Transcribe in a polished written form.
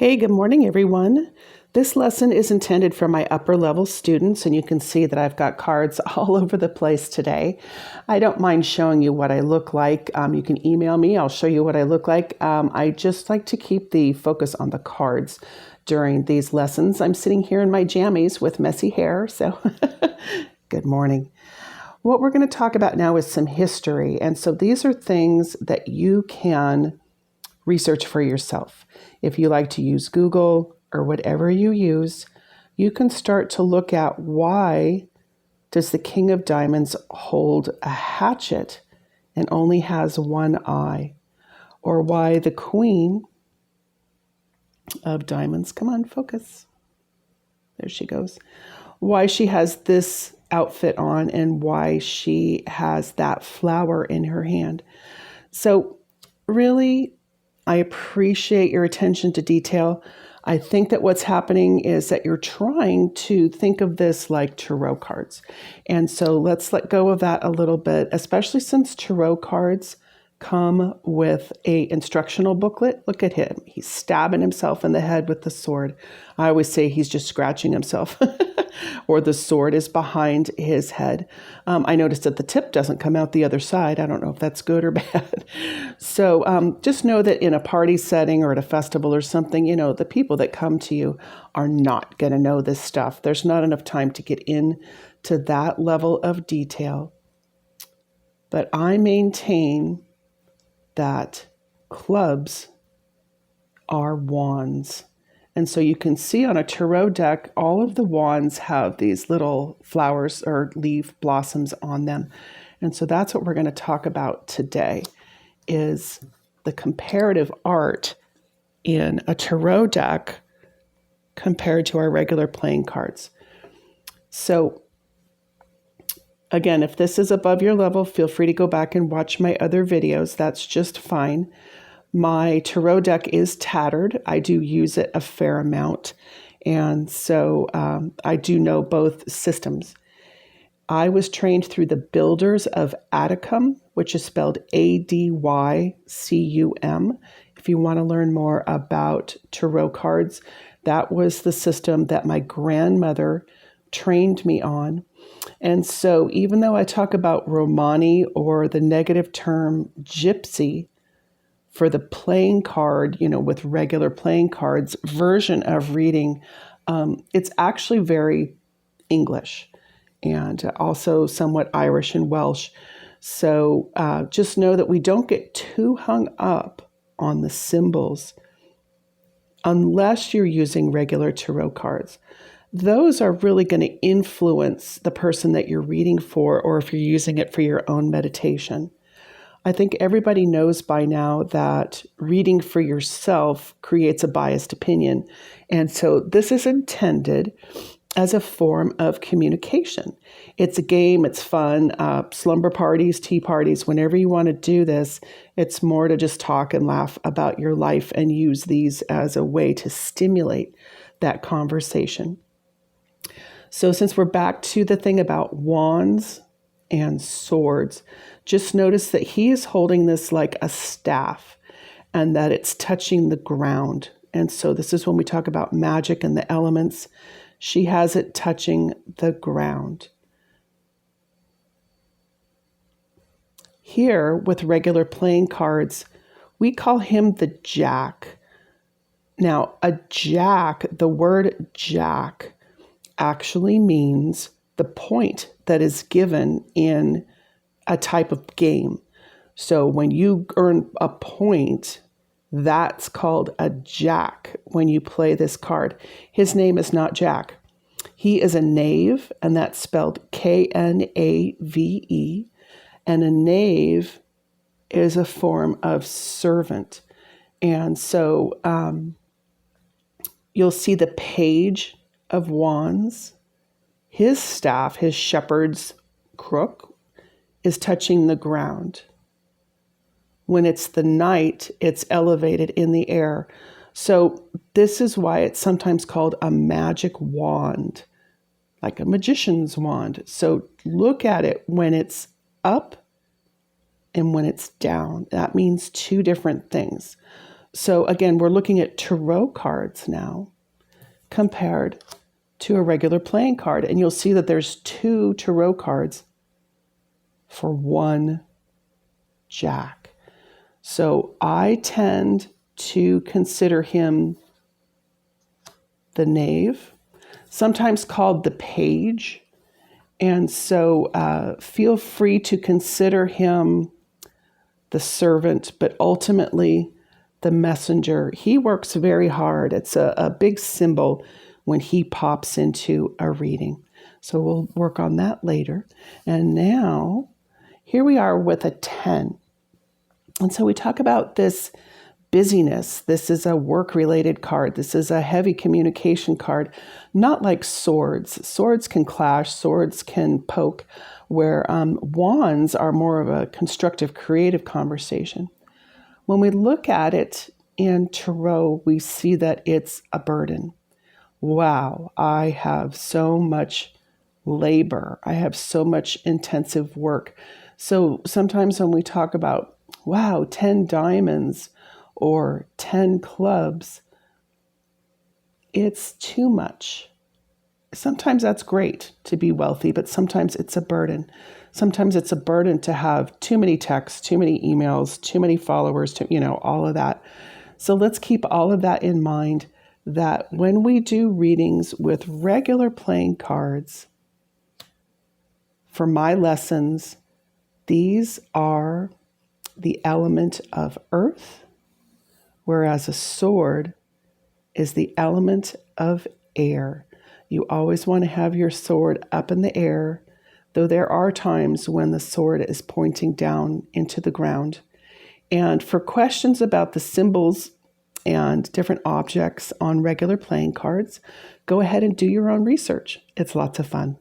Hey, good morning, everyone. This lesson is intended for my upper level students, and you can see that I've got cards all over the place today. I don't mind showing you what I look like. You can email me, I'll show you what I look like. I just like to keep the focus on the cards during these lessons. I'm sitting here in my jammies with messy hair, so good morning. What we're going to talk about now is some history, and so these are things that you can research for yourself. If you like to use Google or whatever you use, you can start to look at why does the King of Diamonds hold a hatchet and only has one eye? Or why the Queen of Diamonds, come on, focus. There she goes. Why she has this outfit on and why she has that flower in her hand. So really, I appreciate your attention to detail. I think that what's happening is that you're trying to think of this like tarot cards. And so let's let go of that a little bit, especially since tarot cards come with a instructional booklet. Look at him. He's stabbing himself in the head with the sword. I always say he's just scratching himself or the sword is behind his head. I noticed that the tip doesn't come out the other side. I don't know if that's good or bad. So just know that in a party setting or at a festival or something, the people that come to you are not going to know this stuff. There's not enough time to get into that level of detail. But I maintain that clubs are wands. And so you can see on a tarot deck, all of the wands have these little flowers or leaf blossoms on them. And so that's what we're going to talk about today, is the comparative art in a tarot deck compared to our regular playing cards. So again, if this is above your level, feel free to go back and watch my other videos. That's just fine. My tarot deck is tattered. I do use it a fair amount. And so I do know both systems. I was trained through the Builders of Adycum, which is spelled Adycum. If you want to learn more about tarot cards, that was the system that my grandmother trained me on. And so even though I talk about Romani or the negative term gypsy for the playing card, with regular playing cards version of reading, it's actually very English and also somewhat Irish and Welsh. So just know that we don't get too hung up on the symbols unless you're using regular tarot cards. Those are really going to influence the person that you're reading for, or if you're using it for your own meditation. I think everybody knows by now that reading for yourself creates a biased opinion. And so this is intended as a form of communication. It's a game, it's fun, slumber parties, tea parties, whenever you want to do this, it's more to just talk and laugh about your life and use these as a way to stimulate that conversation. So since we're back to the thing about wands and swords, just notice that he is holding this like a staff and that it's touching the ground. And so this is when we talk about magic and the elements. She has it touching the ground. Here, with regular playing cards, we call him the Jack. Now, a Jack, the word Jack, actually means the point that is given in a type of game. So when you earn a point, that's called a Jack when you play this card. His name is not Jack. He is a knave, and that's spelled Knave. And a knave is a form of servant. And so you'll see the Page of Wands. His staff, his shepherd's crook, is touching the ground. When it's the Knight, it's elevated in the air. So this is why it's sometimes called a magic wand, like a magician's wand. So look at it when it's up and when it's down. That means two different things. So again, we're looking at tarot cards now compared to a regular playing card. And you'll see that there's 2 tarot cards for 1 Jack. So I tend to consider him the Knave, sometimes called the Page. And so feel free to consider him the servant, but ultimately the messenger. He works very hard. It's a big symbol when he pops into a reading. So we'll work on that later. And now, here we are with a 10. And so we talk about this busyness. This is a work-related card. This is a heavy communication card, not like swords. Swords can clash, swords can poke, where wands are more of a constructive, creative conversation. When we look at it in tarot, we see that it's a burden. Wow, I have so much labor. I have so much intensive work. So sometimes when we talk about, wow, 10 diamonds or 10 clubs, it's too much. Sometimes that's great to be wealthy, but sometimes it's a burden. Sometimes it's a burden to have too many texts, too many emails, too many followers, all of that. So let's keep all of that in mind, that when we do readings with regular playing cards, for my lessons, these are the element of earth, whereas a sword is the element of air. You always want to have your sword up in the air, though there are times when the sword is pointing down into the ground. And for questions about the symbols and different objects on regular playing cards, go ahead and do your own research. It's lots of fun.